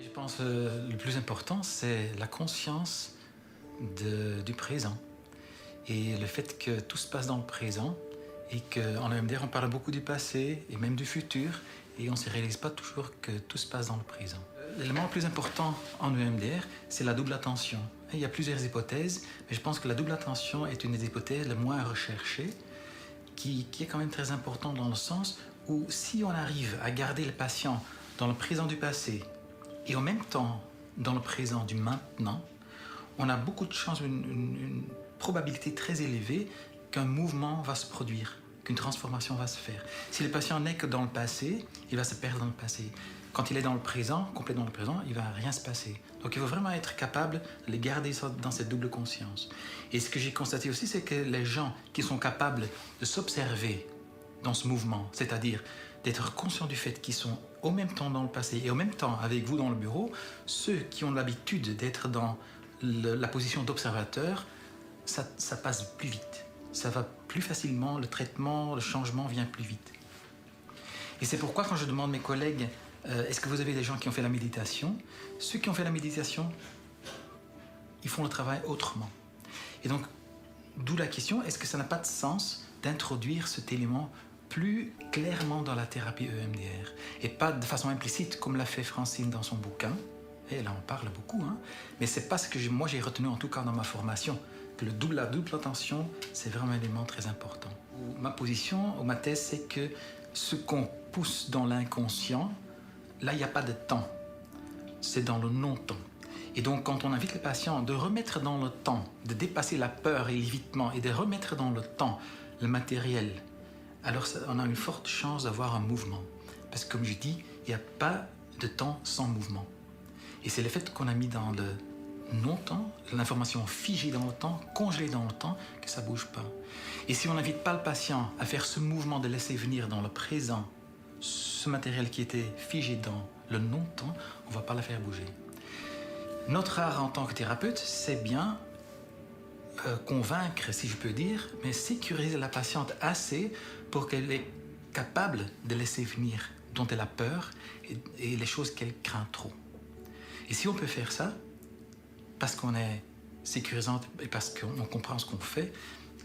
Je pense le plus important, c'est la conscience du présent et le fait que tout se passe dans le présent et qu'en EMDR, on parle beaucoup du passé et même du futur et on ne se réalise pas toujours que tout se passe dans le présent. L'élément le plus important en EMDR, c'est la double attention. Il y a plusieurs hypothèses, mais je pense que la double attention est une des hypothèses les moins recherchées qui est quand même très importante dans le sens où si on arrive à garder le patient dans le présent du passé et en même temps dans le présent du maintenant, on a beaucoup de chances, une probabilité très élevée qu'un mouvement va se produire, qu'une transformation va se faire. Si le patient n'est que dans le passé, il va se perdre dans le passé. Quand il est dans le présent, complet dans le présent, il ne va rien se passer. Donc il faut vraiment être capable de les garder dans cette double conscience. Et ce que j'ai constaté aussi, c'est que les gens qui sont capables de s'observer dans ce mouvement, c'est-à-dire d'être conscients du fait qu'ils sont au même temps dans le passé et au même temps avec vous dans le bureau, ceux qui ont l'habitude d'être dans la position d'observateur, ça passe plus vite. Ça va plus facilement, le traitement, le changement vient plus vite. Et c'est pourquoi quand je demande à mes collègues est-ce que vous avez des gens qui ont fait la méditation? Ceux qui ont fait la méditation, ils font le travail autrement. Et donc, d'où la question, est-ce que ça n'a pas de sens d'introduire cet élément plus clairement dans la thérapie EMDR et pas de façon implicite comme l'a fait Francine dans son bouquin? Et là, on parle beaucoup, hein, mais c'est pas ce que moi j'ai retenu en tout cas dans ma formation. Que la double attention, c'est vraiment un élément très important. Ma position, ou ma thèse, c'est que ce qu'on pousse dans l'inconscient, là, il n'y a pas de temps. C'est dans le non-temps. Et donc, quand on invite les patients de remettre dans le temps, de dépasser la peur et l'évitement et de remettre dans le temps le matériel, alors on a une forte chance d'avoir un mouvement. Parce que, comme je dis, il n'y a pas de temps sans mouvement. Et c'est le fait qu'on a mis dans le non-temps, l'information figée dans le temps, congelée dans le temps, que ça ne bouge pas. Et si on n'invite pas le patient à faire ce mouvement de laisser venir dans le présent ce matériel qui était figé dans le non-temps, on ne va pas la faire bouger. Notre art en tant que thérapeute, c'est bien convaincre, si je peux dire, mais sécuriser la patiente assez pour qu'elle est capable de laisser venir dont elle a peur et les choses qu'elle craint trop. Et si on peut faire ça, parce qu'on est sécurisante et parce qu'on comprend ce qu'on fait,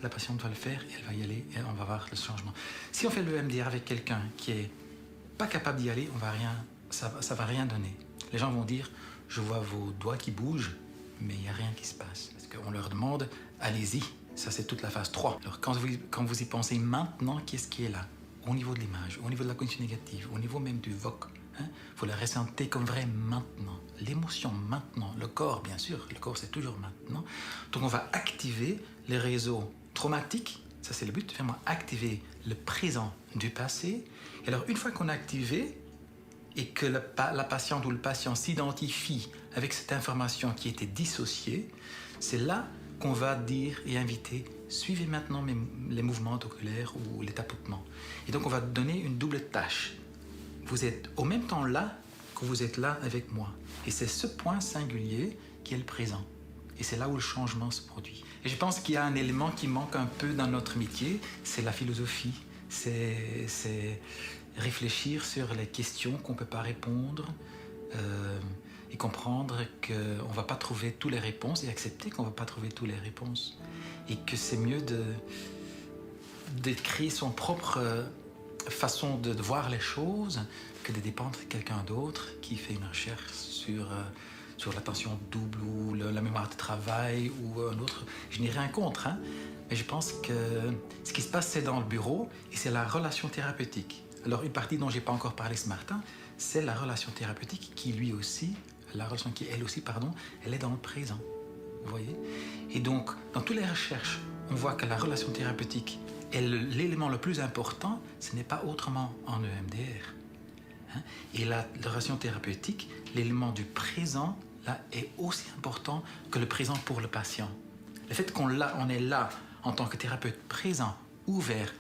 la patiente va le faire et elle va y aller et on va voir le changement. Si on fait le EMDR avec quelqu'un qui est pas capable d'y aller, ça va rien donner. Les gens vont dire, je vois vos doigts qui bougent, mais il n'y a rien qui se passe. Parce qu'on leur demande, allez-y, ça c'est toute la phase 3. Alors quand vous y pensez maintenant, qu'est-ce qui est là? Au niveau de l'image, au niveau de la cognition négative, au niveau même du VOC. Vous la ressentez comme vrai maintenant. L'émotion maintenant, le corps bien sûr, le corps c'est toujours maintenant. Donc on va activer les réseaux traumatiques, ça c'est le but, vraiment activer le présent du passé. Et alors une fois qu'on a activé et que la patiente ou le patient s'identifie avec cette information qui était dissociée, c'est là qu'on va dire et inviter, suivez maintenant les mouvements oculaires ou les tapotements. Et donc on va donner une double tâche. Vous êtes au même temps là que vous êtes là avec moi. Et c'est ce point singulier qui est le présent. Et c'est là où le changement se produit. Et je pense qu'il y a un élément qui manque un peu dans notre métier, c'est la philosophie. C'est réfléchir sur les questions qu'on ne peut pas répondre et comprendre qu'on ne va pas trouver toutes les réponses et accepter qu'on ne va pas trouver toutes les réponses. Et que c'est mieux de créer son propre façon de voir les choses que de dépendre de quelqu'un d'autre qui fait une recherche sur l'attention double ou la mémoire de travail ou un autre. Je n'ai rien contre, hein, mais je pense que ce qui se passe, c'est dans le bureau et c'est la relation thérapeutique. Alors une partie dont je n'ai pas encore parlé ce matin, c'est la relation thérapeutique qui lui aussi, la relation qui elle aussi, pardon, elle est dans le présent. Vous voyez? Et donc, dans toutes les recherches, on voit que la relation thérapeutique est l'élément le plus important, ce n'est pas autrement en EMDR. Hein? Et la relation thérapeutique, l'élément du présent, là, est aussi important que le présent pour le patient. Le fait qu'on est là en tant que thérapeute présent, ouvert,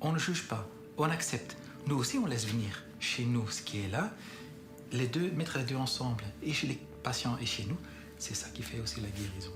on ne juge pas, on accepte. Nous aussi, on laisse venir chez nous ce qui est là. Mettre les deux ensemble, et chez les patients et chez nous, c'est ça qui fait aussi la guérison.